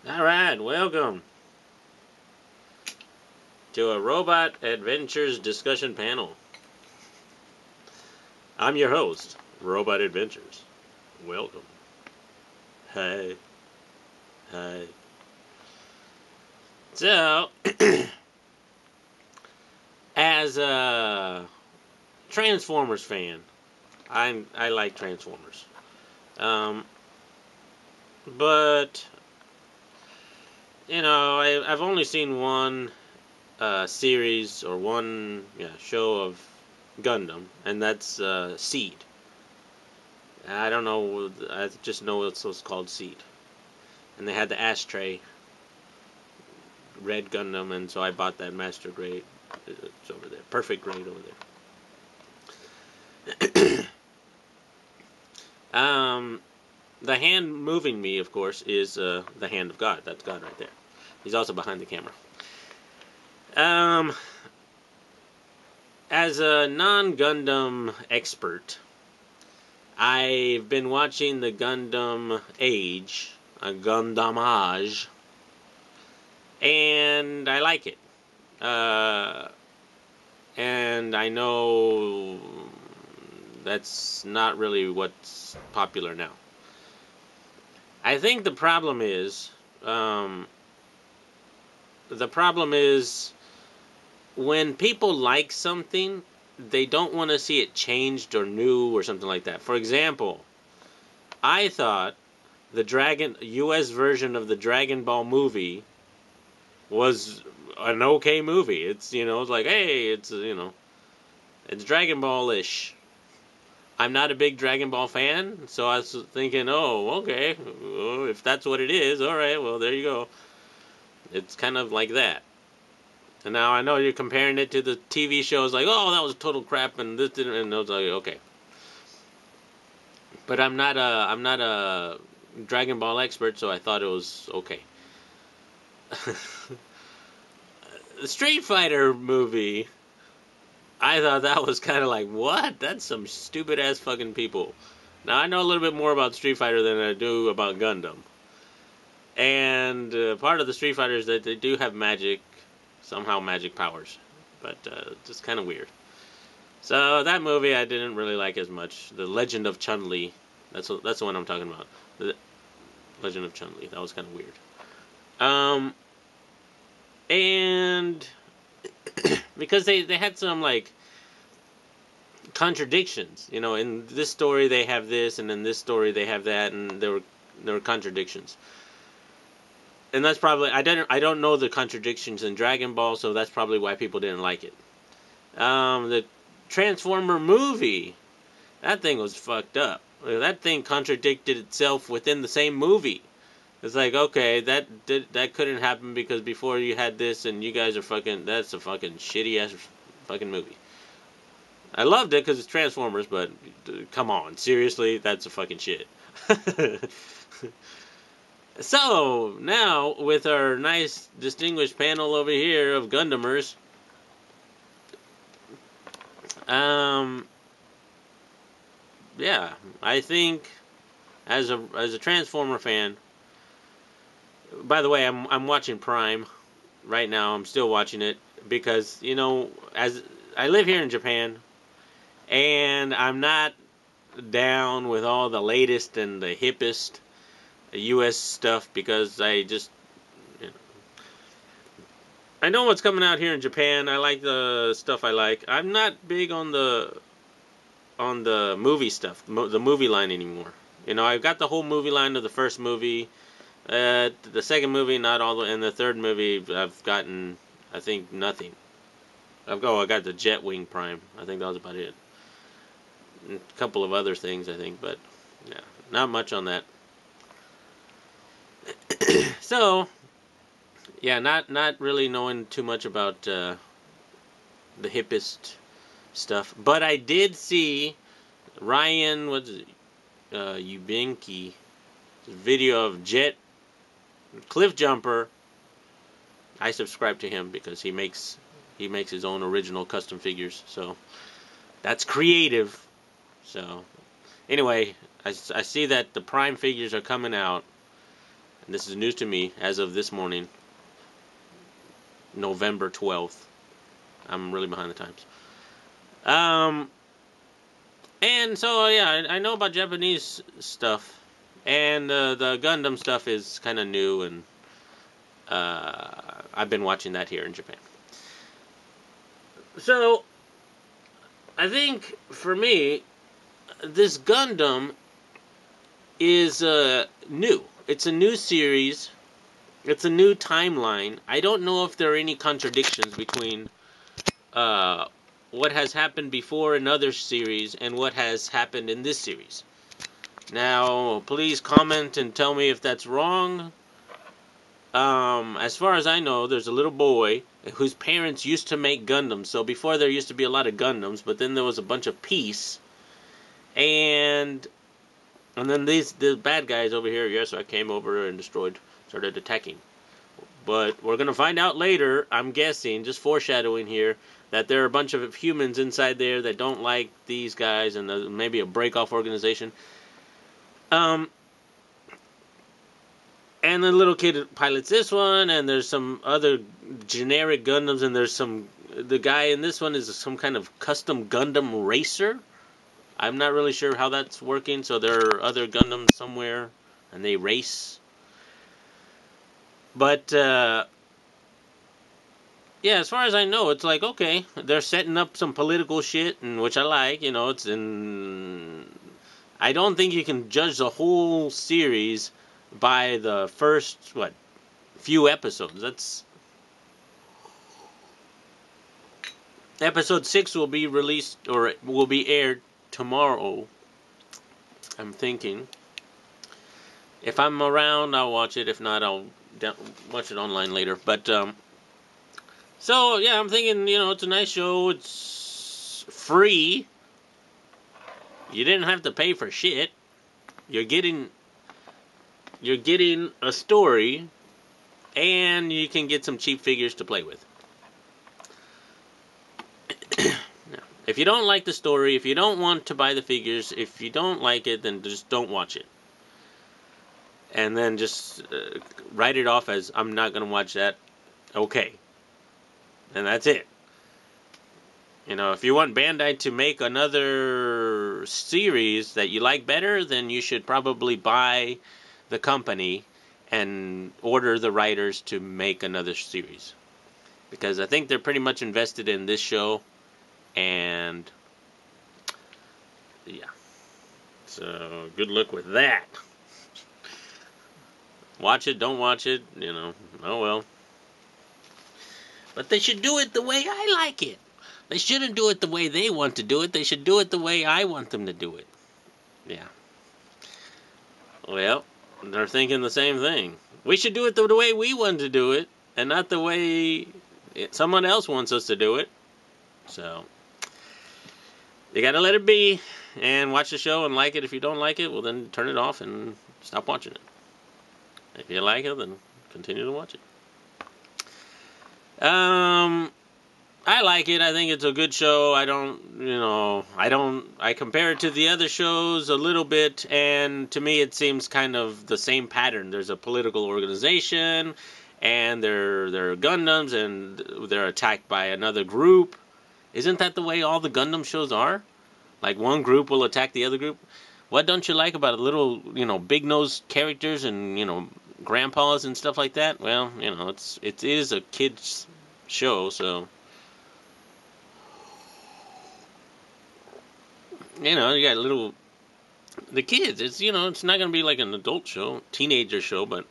Alright, welcome to a Robot Adventures discussion panel. I'm your host, Robot Adventures. Welcome. Hi. Hi. So, as a Transformers fan, I like Transformers. But, I've only seen one series or one show of Gundam, and that's Seed. I don't know, I just know it's called Seed. And they had the ashtray, red Gundam, and so I bought that master grade. It's over there, perfect grade over there. The hand moving me, of course, is the hand of God. That's God right there. He's also behind the camera. As a non-Gundam expert, I've been watching the Gundam Age, Gundam Age, and I like it. And I know that's not really what's popular now. I think the problem is when people like something, they don't want to see it changed or new or something like that. For example, I thought the U.S. version of the Dragon Ball movie was an okay movie. It's, it's like, hey, it's Dragon Ball-ish. I'm not a big Dragon Ball fan, so I was thinking, oh, okay, well, if that's what it is, all right, well, there you go. It's kind of like that. And now I know you're comparing it to the TV shows, like, oh, that was total crap, and this didn't, and I was like, okay. But I'm not a Dragon Ball expert, so I thought it was okay. The Street Fighter movie, I thought that was kind of like, what? That's some stupid-ass fucking people. Now, I know a little bit more about Street Fighter than I do about Gundam. And part of the Street Fighter is that they do have magic, somehow magic powers. But just kind of weird. So that movie I didn't really like as much. The Legend of Chun-Li, that's the one I'm talking about. The Legend of Chun-Li, that was kind of weird. And because they had some, like, contradictions. In this story they have this, and in this story they have that, and there were contradictions. And that's probably, I don't know the contradictions in Dragon Ball, so that's probably why people didn't like it. The Transformer movie, that thing was fucked up. That thing contradicted itself within the same movie. It's like, okay, that couldn't happen because before you had this, and you guys are fucking, that's a fucking shitty ass fucking movie. I loved it because it's Transformers, but come on, seriously, that's a fucking shit. So, now, with our nice, distinguished panel over here of Gundamers, yeah, I think, as a Transformer fan, by the way, I'm watching Prime right now. I'm still watching it because, as I live here in Japan, and I'm not down with all the latest and the hippest U.S. stuff because I know what's coming out here in Japan. I like the stuff I like. I'm not big on the movie stuff, the movie line anymore. I've got the whole movie line of the first movie. The second movie, not all, and the third movie, I've gotten, I think, nothing. I got the Jetwing Prime. I think that was about it. And a couple of other things, I think, but yeah, not much on that. So, yeah, not really knowing too much about the hippest stuff, but I did see Ryan Ubinki video of Jet Cliff Jumper. I subscribe to him because he makes his own original custom figures, so that's creative. So anyway, I see that the Prime figures are coming out. And this is news to me as of this morning, November 12th. I'm really behind the times. And so, yeah, I know about Japanese stuff. And the Gundam stuff is kind of new, and I've been watching that here in Japan. So, I think, for me, this Gundam is new. It's a new series. It's a new timeline. I don't know if there are any contradictions between what has happened before in other series and what has happened in this series. Now, please comment and tell me if that's wrong. As far as I know, there's a little boy whose parents used to make Gundams. So before there used to be a lot of Gundams, but then there was a bunch of peace. And then the bad guys over here, yes, I came over and started attacking. But we're going to find out later, I'm guessing, just foreshadowing here, that there are a bunch of humans inside there that don't like these guys, and maybe a break-off organization. And the little kid pilots this one, and there's some other generic Gundams, and the guy in this one is some kind of custom Gundam racer. I'm not really sure how that's working, so there are other Gundams somewhere, and they race. But, yeah, as far as I know, it's like, okay, they're setting up some political shit, and which I like, it's in... I don't think you can judge the whole series by the first, few episodes. That's... Episode 6 will be released, or will be aired tomorrow, I'm thinking. If I'm around, I'll watch it. If not, I'll watch it online later. But, so, yeah, I'm thinking, it's a nice show. It's free. You didn't have to pay for shit. You're getting a story, and you can get some cheap figures to play with. Now, if you don't like the story, if you don't want to buy the figures, if you don't like it, then just don't watch it. And then just write it off as, I'm not going to watch that. Okay. And that's it. If you want Bandai to make another series that you like better, then you should probably buy the company and order the writers to make another series. Because I think they're pretty much invested in this show. And, yeah. So, good luck with that. Watch it, don't watch it, oh well. But they should do it the way I like it. They shouldn't do it the way they want to do it. They should do it the way I want them to do it. Yeah. Well, they're thinking the same thing. We should do it the way we want to do it, and not the way someone else wants us to do it. So, you gotta let it be, and watch the show and like it. If you don't like it, well then turn it off and stop watching it. If you like it, then continue to watch it. I like it. I think it's a good show. I compare it to the other shows a little bit, and to me it seems kind of the same pattern. There's a political organization, and they're Gundams, and they're attacked by another group. Isn't that the way all the Gundam shows are? Like, one group will attack the other group? What don't you like about little, big-nosed characters and, grandpas and stuff like that? Well, it is a kid's show, so... You got the kids, it's, it's not going to be like an adult show, teenager show, but...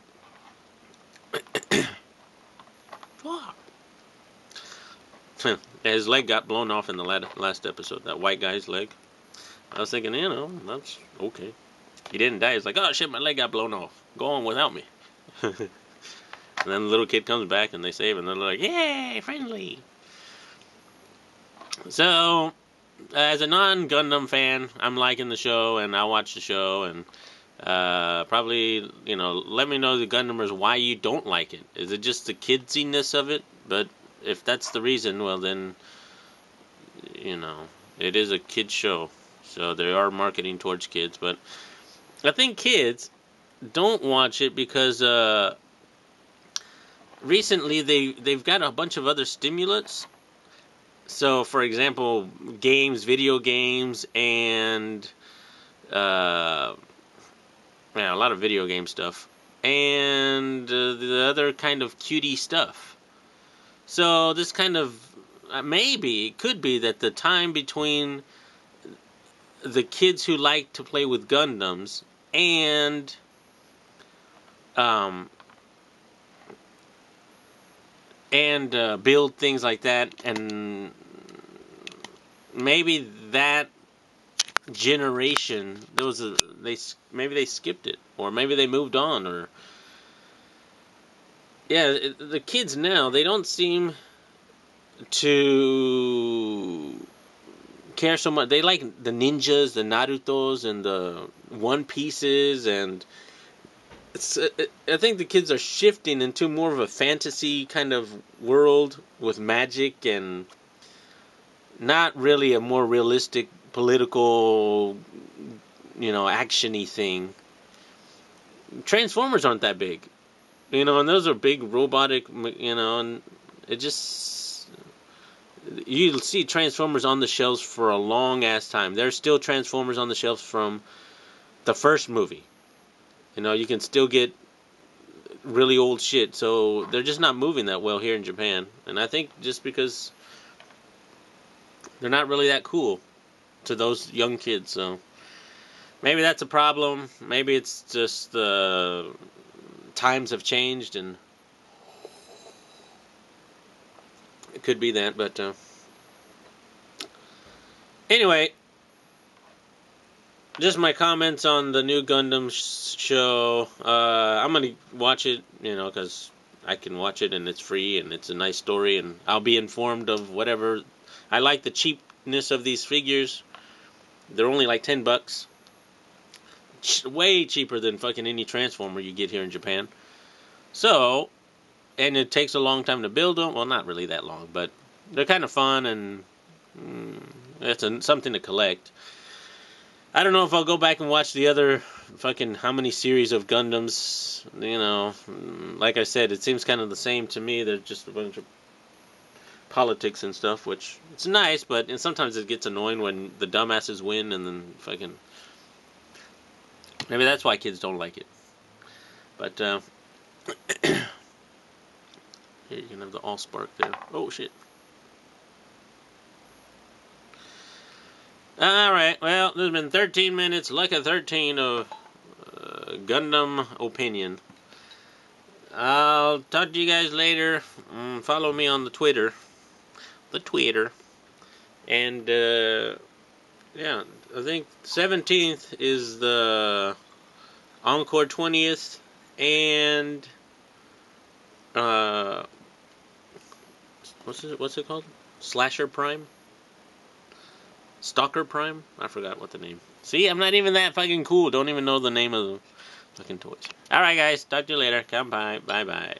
His leg got blown off in the last episode, that white guy's leg. I was thinking, that's okay. He didn't die. He's like, oh shit, my leg got blown off. Go on without me. And then the little kid comes back and they save him, and they're like, yay, friendly. So, as a non-Gundam fan, I'm liking the show, and I'll watch the show, and probably, let me know, the Gundamers, why you don't like it. Is it just the kidsiness of it? But if that's the reason, well then, it is a kid's show. So they are marketing towards kids, but I think kids, don't watch it because recently they've got a bunch of other stimulants. So, for example, video games, and yeah, a lot of video game stuff, and the other kind of cutie stuff. So this kind of maybe it could be that the time between the kids who like to play with Gundams and build things like that, and maybe that generation maybe they skipped it, or maybe they moved on, or the kids now, they don't seem to care so much. They like the ninjas, the Narutos, and the One Pieces, and I think the kids are shifting into more of a fantasy kind of world with magic, and not really a more realistic political, action-y thing. Transformers aren't that big, and those are big robotic, and it just, you'll see Transformers on the shelves for a long ass time. There's still Transformers on the shelves from the first movie. You can still get really old shit, so they're just not moving that well here in Japan. And I think just because they're not really that cool to those young kids, so maybe that's a problem. Maybe it's just the times have changed, and it could be that. But anyway, just my comments on the new Gundam show. I'm going to watch it, because I can watch it and it's free and it's a nice story, and I'll be informed of whatever. I like the cheapness of these figures. They're only like $10. Way cheaper than fucking any Transformer you get here in Japan. So, and it takes a long time to build them. Well, not really that long, but they're kind of fun, and it's something to collect. I don't know if I'll go back and watch the other fucking how many series of Gundams. Like I said, it seems kind of the same to me. They're just a bunch of politics and stuff, which it's nice, but sometimes it gets annoying when the dumbasses win, and then fucking, maybe that's why kids don't like it. But here you can have the Allspark there. Oh shit. Alright, well, there's been 13 minutes, like a 13 of Gundam opinion. I'll talk to you guys later. Follow me on the Twitter. And, yeah, I think 17th is the Encore 20th, and, what's it called? Slasher Prime? Stalker Prime? I forgot what the name. See, I'm not even that fucking cool. Don't even know the name of the fucking toys. Alright, guys. Talk to you later. Come by. Bye-bye.